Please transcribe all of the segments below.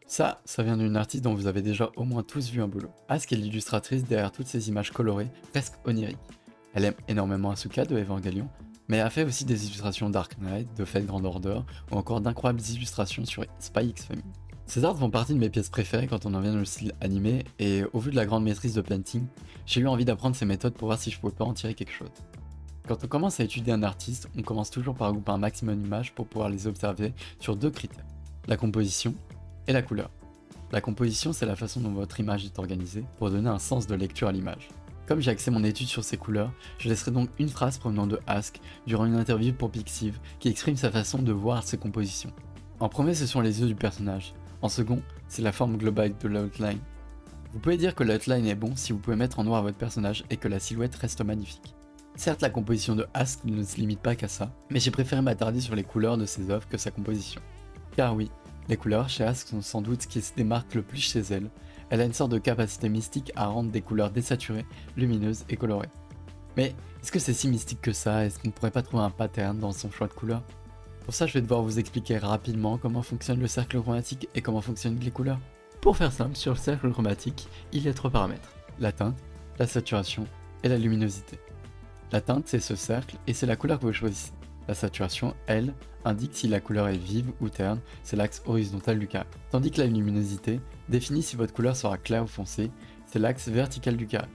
Ça vient d'une artiste dont vous avez déjà au moins tous vu un boulot. Ask est l'illustratrice derrière toutes ces images colorées, presque oniriques. Elle aime énormément Asuka de Evangelion, mais a fait aussi des illustrations Dark Knight, de Fate Grand Order, ou encore d'incroyables illustrations sur Spy X Family. Ces arts font partie de mes pièces préférées quand on en vient au style animé, et au vu de la grande maîtrise de painting, j'ai eu envie d'apprendre ces méthodes pour voir si je pouvais pas en tirer quelque chose. Quand on commence à étudier un artiste, on commence toujours par regrouper un maximum d'images pour pouvoir les observer sur deux critères, la composition et la couleur. La composition, c'est la façon dont votre image est organisée pour donner un sens de lecture à l'image. Comme j'ai axé mon étude sur ces couleurs, je laisserai donc une phrase provenant de Ask durant une interview pour Pixiv qui exprime sa façon de voir ses compositions. En premier, ce sont les yeux du personnage. En second, c'est la forme globale de l'outline. Vous pouvez dire que l'outline est bon si vous pouvez mettre en noir votre personnage et que la silhouette reste magnifique. Certes, la composition de Ask ne se limite pas qu'à ça, mais j'ai préféré m'attarder sur les couleurs de ses œuvres que sa composition. Car oui, les couleurs chez Ask sont sans doute ce qui se démarque le plus chez elle. Elle a une sorte de capacité mystique à rendre des couleurs désaturées, lumineuses et colorées. Mais est-ce que c'est si mystique que ça? Est-ce qu'on ne pourrait pas trouver un pattern dans son choix de couleurs? Pour ça, je vais devoir vous expliquer rapidement comment fonctionne le cercle chromatique et comment fonctionnent les couleurs. Pour faire simple, sur le cercle chromatique, il y a trois paramètres: la teinte, la saturation et la luminosité. La teinte, c'est ce cercle et c'est la couleur que vous choisissez. La saturation, elle, indique si la couleur est vive ou terne, c'est l'axe horizontal du carré. Tandis que la luminosité définit si votre couleur sera claire ou foncée, c'est l'axe vertical du carré.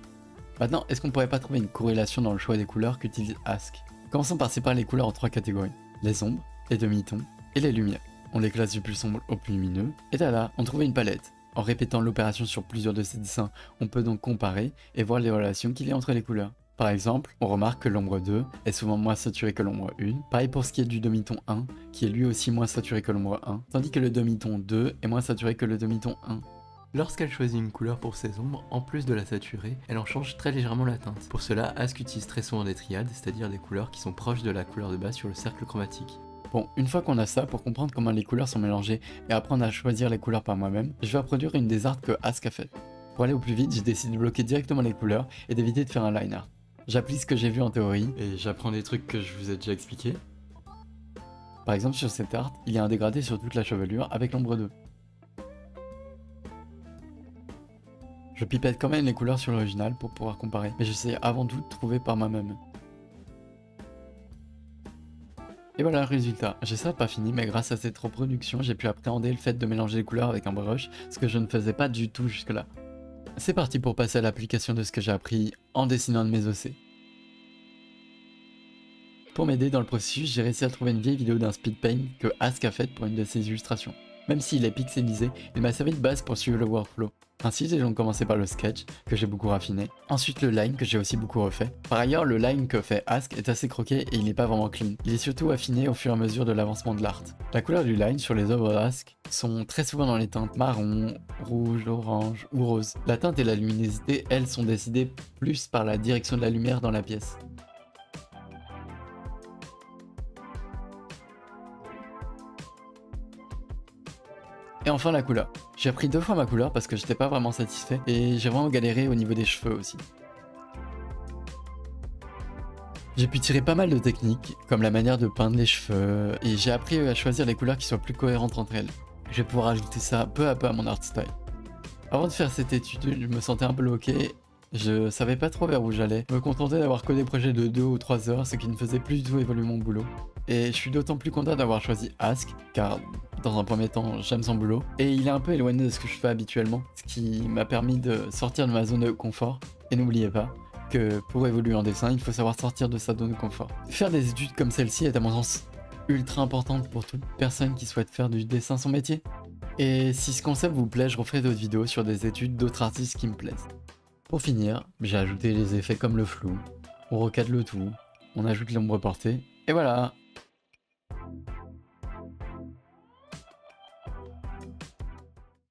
Maintenant, est-ce qu'on pourrait pas trouver une corrélation dans le choix des couleurs qu'utilise Ask? Commençons par séparer les couleurs en trois catégories: les ombres, les demi-tons et les lumières. On les classe du plus sombre au plus lumineux, et là, on trouve une palette. En répétant l'opération sur plusieurs de ces dessins, on peut donc comparer et voir les relations qu'il y a entre les couleurs. Par exemple, on remarque que l'ombre 2 est souvent moins saturée que l'ombre 1, pareil pour ce qui est du demi-ton 1, qui est lui aussi moins saturé que l'ombre 1, tandis que le demi-ton 2 est moins saturé que le demi-ton 1. Lorsqu'elle choisit une couleur pour ses ombres, en plus de la saturer, elle en change très légèrement la teinte. Pour cela, Ask utilise très souvent des triades, c'est-à-dire des couleurs qui sont proches de la couleur de base sur le cercle chromatique. Bon, une fois qu'on a ça, pour comprendre comment les couleurs sont mélangées et apprendre à choisir les couleurs par moi-même, je vais reproduire une des arts que Ask a faites. Pour aller au plus vite, j'ai décidé de bloquer directement les couleurs et d'éviter de faire un line art. J'applique ce que j'ai vu en théorie et j'apprends des trucs que je vous ai déjà expliqués. Par exemple, sur cette art, il y a un dégradé sur toute la chevelure avec l'ombre 2. Je pipette quand même les couleurs sur l'original pour pouvoir comparer, mais j'essaie avant tout de trouver par moi-même. Et voilà le résultat. J'ai ça pas fini, mais grâce à cette reproduction, j'ai pu appréhender le fait de mélanger les couleurs avec un brush, ce que je ne faisais pas du tout jusque-là. C'est parti pour passer à l'application de ce que j'ai appris en dessinant de mes OC. Pour m'aider dans le processus, j'ai réussi à trouver une vieille vidéo d'un speed paint que Ask a faite pour une de ses illustrations. Même s'il est pixelisé, il m'a servi de base pour suivre le workflow. Ainsi, j'ai donc commencé par le sketch, que j'ai beaucoup raffiné, ensuite le line, que j'ai aussi beaucoup refait. Par ailleurs, le line que fait Ask est assez croqué et il n'est pas vraiment clean. Il est surtout affiné au fur et à mesure de l'avancement de l'art. La couleur du line sur les œuvres d'Ask sont très souvent dans les teintes marron, rouge, orange ou rose. La teinte et la luminosité, elles, sont décidées plus par la direction de la lumière dans la pièce. Et enfin la couleur. J'ai appris 2 fois ma couleur parce que j'étais pas vraiment satisfait et j'ai vraiment galéré au niveau des cheveux aussi. J'ai pu tirer pas mal de techniques, comme la manière de peindre les cheveux, et j'ai appris à choisir les couleurs qui soient plus cohérentes entre elles. Je vais pouvoir ajouter ça peu à peu à mon art style. Avant de faire cette étude, je me sentais un peu bloqué, je savais pas trop vers où j'allais, me contentais d'avoir que des projets de 2 ou 3 heures, ce qui ne faisait plus du tout évoluer mon boulot. Et je suis d'autant plus content d'avoir choisi Ask, car dans un premier temps, j'aime son boulot, et il est un peu éloigné de ce que je fais habituellement, ce qui m'a permis de sortir de ma zone de confort. Et n'oubliez pas que pour évoluer en dessin, il faut savoir sortir de sa zone de confort. Faire des études comme celle-ci est à mon sens ultra importante pour toute personne qui souhaite faire du dessin son métier. Et si ce concept vous plaît, je referai d'autres vidéos sur des études d'autres artistes qui me plaisent. Pour finir, j'ai ajouté les effets comme le flou, on recadre le tout, on ajoute l'ombre portée, et voilà,